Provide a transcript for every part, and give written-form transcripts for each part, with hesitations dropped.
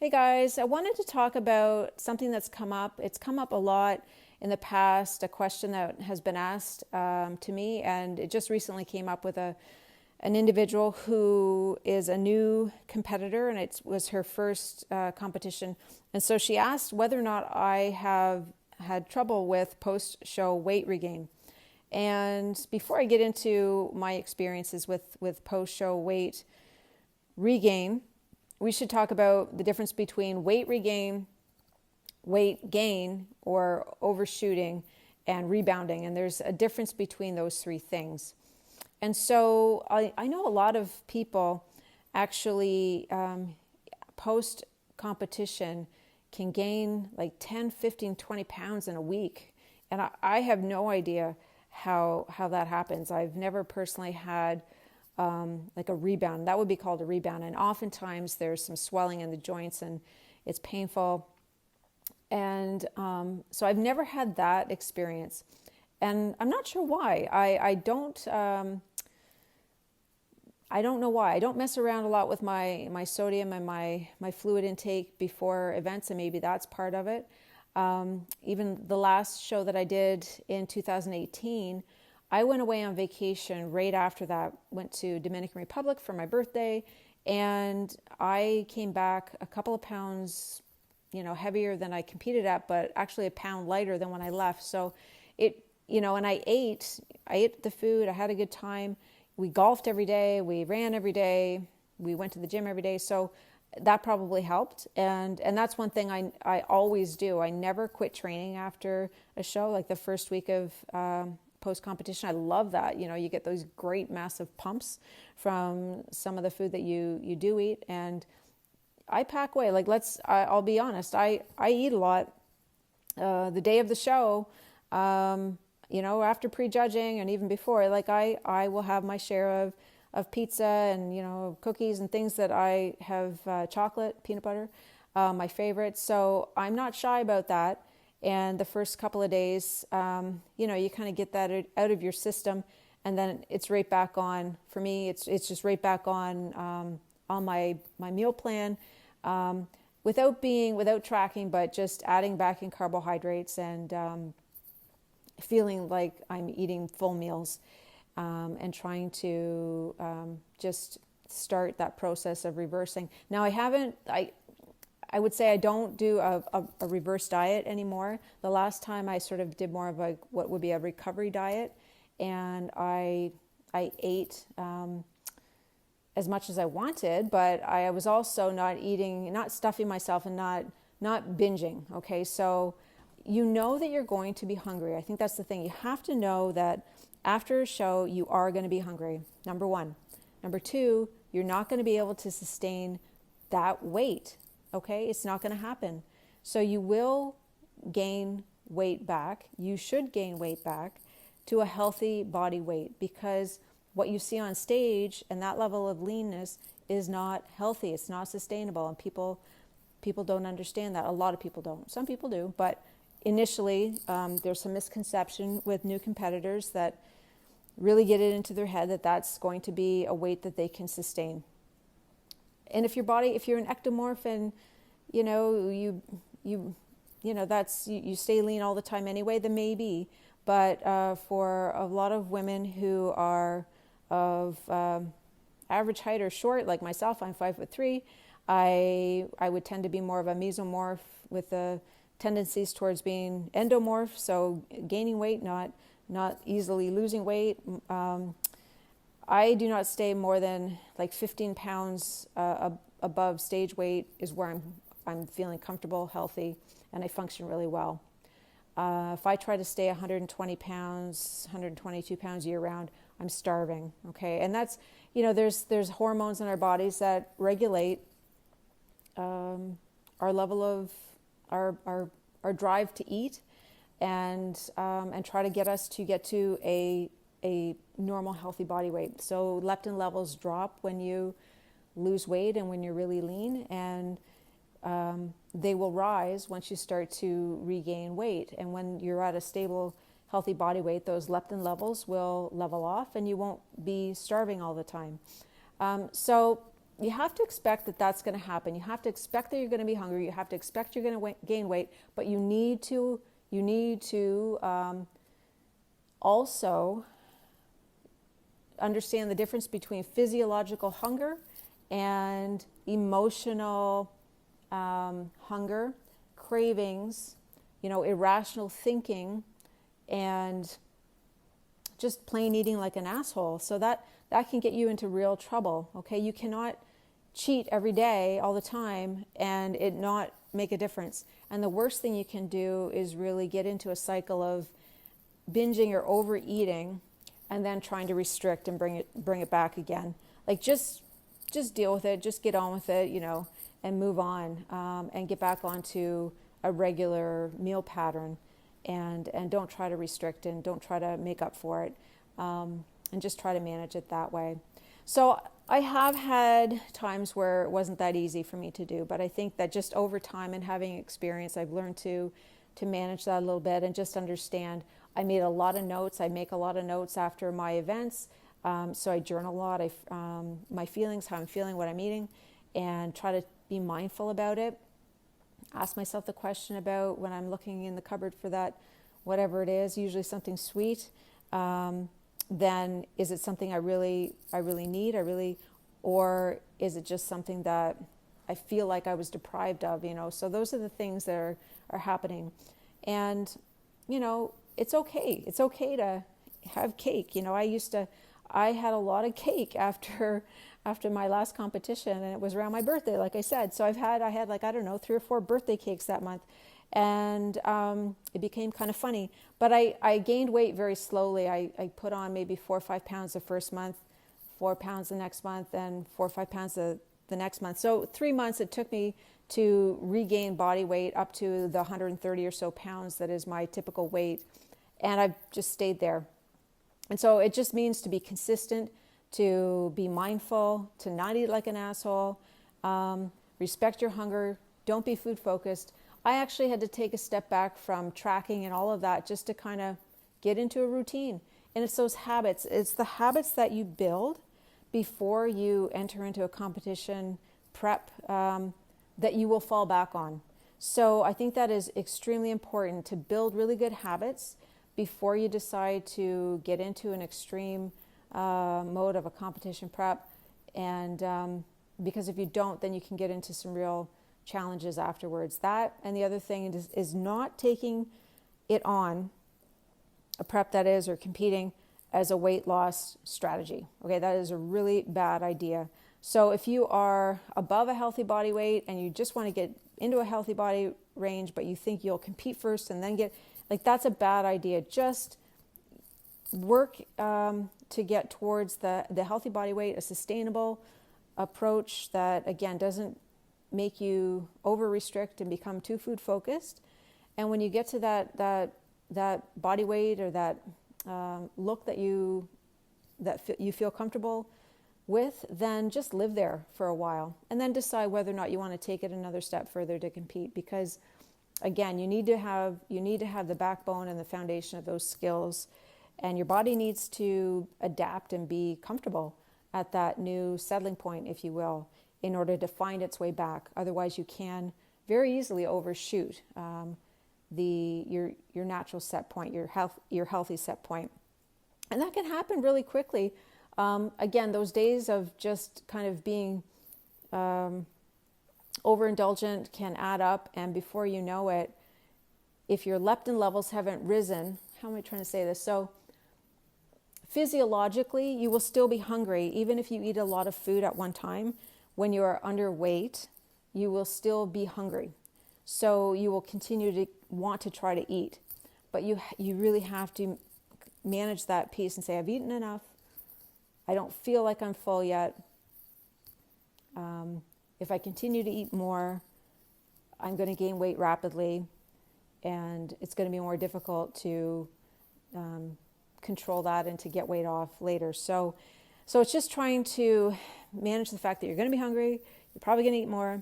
Hey guys, I wanted to talk about something that's come up. It's come up a lot in the past, a question that has been asked to me, and it just recently came up with an individual who is a new competitor, and it was her first competition. And so she asked whether or not I have had trouble with post-show weight regain. And before I get into my experiences with post-show weight regain, we should talk about the difference between weight regain, weight gain, or overshooting, and rebounding. And there's a difference between those three things. And so I know a lot of people actually post competition can gain like 10, 15, 20 pounds in a week. And I have no idea how that happens. I've never personally had like a rebound. That would be called a rebound. And oftentimes there's some swelling in the joints and it's painful. And so I've never had that experience. And I'm not sure why. I don't know why. I don't mess around a lot with my sodium and my fluid intake before events, and maybe that's part of it. Even the last show that I did in 2018, I went away on vacation right after that, went to Dominican Republic for my birthday, and I came back a couple of pounds, heavier than I competed at, but actually a pound lighter than when I left. So and I ate the food, I had a good time. We golfed every day, we ran every day, we went to the gym every day. So that probably helped. And that's one thing I always do. I never quit training after a show, like the first week of post-competition. I love that. You get those great massive pumps from some of the food that you do eat. And I pack away. I'll be honest, I eat a lot the day of the show, after prejudging and even before. I will have my share of pizza and, cookies and things that I have, chocolate, peanut butter, my favorite. So I'm not shy about that. And the first couple of days, you kind of get that out of your system, and then it's right back on. For me, it's just right back on my meal plan, without tracking, but just adding back in carbohydrates and feeling like I'm eating full meals, and trying to just start that process of reversing. Now, I would say I don't do a reverse diet anymore. The last time I sort of did more of what would be a recovery diet, and I ate as much as I wanted, but I was also not stuffing myself and not binging. Okay, so you know that you're going to be hungry. I think that's the thing. You have to know that after a show you are going to be hungry. Number one. Number two, you're not going to be able to sustain that weight. Okay, it's not going to happen. So you will gain weight back. You should gain weight back to a healthy body weight, because what you see on stage and that level of leanness is not healthy. It's not sustainable, and people don't understand that. A lot of people don't. Some people do, but initially there's some misconception with new competitors that really get it into their head that that's going to be a weight that they can sustain. And if you're an ectomorph and you stay lean all the time anyway, then maybe. But for a lot of women who are of average height or short, like myself, I'm 5'3", I would tend to be more of a mesomorph with the tendencies towards being endomorph, so gaining weight, not easily losing weight. I do not stay more than like 15 pounds above stage weight is where I'm feeling comfortable, healthy, and I function really well. If I try to stay 120 pounds, 122 pounds year round, I'm starving. Okay, and that's there's hormones in our bodies that regulate our level of our drive to eat, and try to get us to get to a normal, healthy body weight. So leptin levels drop when you lose weight and when you're really lean, and they will rise once you start to regain weight. And when you're at a stable, healthy body weight, those leptin levels will level off and you won't be starving all the time. So you have to expect that that's going to happen. You have to expect that you're going to be hungry. You have to expect you're going to gain weight, but you need to also understand the difference between physiological hunger and emotional hunger, cravings, irrational thinking, and just plain eating like an asshole. So that can get you into real trouble. Okay, you cannot cheat every day all the time and it not make a difference. And the worst thing you can do is really get into a cycle of binging or overeating and then trying to restrict and bring it back again. Like just deal with it, just get on with it, and move on, and get back onto a regular meal pattern, and don't try to restrict and don't try to make up for it, and just try to manage it that way. So I have had times where it wasn't that easy for me to do, but I think that just over time and having experience, I've learned to manage that a little bit and just understand. I made a lot of notes. I make a lot of notes after my events. So I journal a lot. My feelings, how I'm feeling, what I'm eating, and try to be mindful about it. Ask myself the question about when I'm looking in the cupboard for that, whatever it is, usually something sweet. Then is it something I really need? Or is it just something that I feel like I was deprived of? So those are the things that are happening, and it's okay. It's okay to have cake. I had a lot of cake after my last competition, and it was around my birthday, like I said. So I had like, I don't know, 3 or 4 birthday cakes that month. And it became kind of funny. But I gained weight very slowly. I put on maybe 4 or 5 pounds the first month, 4 pounds the next month, and 4 or 5 pounds the next month. So 3 months it took me to regain body weight up to the 130 or so pounds that is my typical weight. And I've just stayed there. And so it just means to be consistent, to be mindful, to not eat like an asshole, respect your hunger, don't be food focused. I actually had to take a step back from tracking and all of that just to kind of get into a routine. And it's those habits. It's the habits that you build before you enter into a competition prep that you will fall back on. So I think that is extremely important, to build really good habits before you decide to get into an extreme mode of a competition prep. And because if you don't, then you can get into some real challenges afterwards. That, and the other thing is not taking it on, a prep that is, or competing, as a weight loss strategy. Okay, that is a really bad idea. So if you are above a healthy body weight and you just want to get into a healthy body range, but you think you'll compete first and then get, like, that's a bad idea. Just work to get towards the healthy body weight, a sustainable approach that, again, doesn't make you over restrict and become too food focused. And when you get to that body weight or that look that you feel comfortable with, then just live there for a while and then decide whether or not you want to take it another step further to compete. Because again, you need to have the backbone and the foundation of those skills, and your body needs to adapt and be comfortable at that new settling point, if you will, in order to find its way back. Otherwise, you can very easily overshoot your natural set point, your healthy set point, and that can happen really quickly. Again, those days of just kind of being overindulgent can add up, and before you know it, if your leptin levels haven't risen, how am I trying to say this? So physiologically, you will still be hungry, even if you eat a lot of food at one time. When you are underweight, you will still be hungry. So you will continue to want to try to eat, but you really have to manage that piece and say, I've eaten enough. I don't feel like I'm full yet. If I continue to eat more, I'm going to gain weight rapidly, and it's going to be more difficult to control that and to get weight off later. So it's just trying to manage the fact that you're going to be hungry, you're probably going to eat more,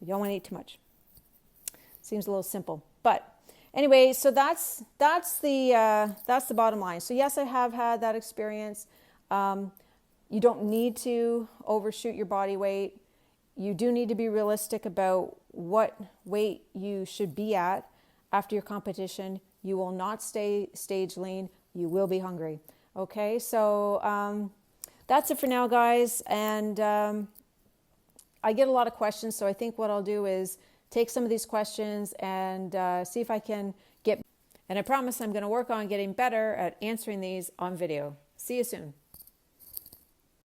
you don't want to eat too much. Seems a little simple, but anyway, so that's the bottom line. So yes, I have had that experience. You don't need to overshoot your body weight. You do need to be realistic about what weight you should be at after your competition. You will not stay stage lean. You will be hungry. Okay, so that's it for now, guys. And I get a lot of questions, so I think what I'll do is take some of these questions and see if I can get, and I promise I'm going to work on getting better at answering these on video. See you soon.